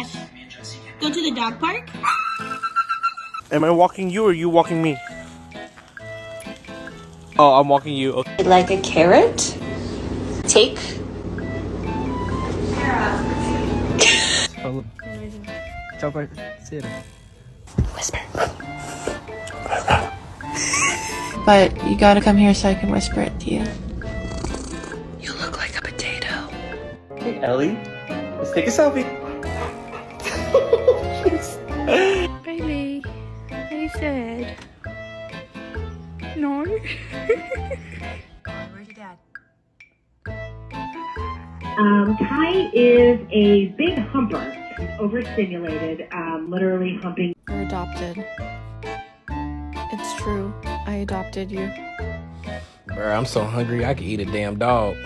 Ash, go to the dog park? Am I walking you or you walking me? Oh, I'm walking you. Okay. Like a carrot? Take. Ciao, parceiro. Whisper. But you gotta come here so I can whisper it to you. You look like a potato. Hey, Ellie. Let's take a selfie. Bailey, are you sad? No? Where's your dad? Kai is a big humper. He's overstimulated, literally humping. You're adopted. It's true. I adopted you. Bro, I'm so hungry I could eat a damn dog.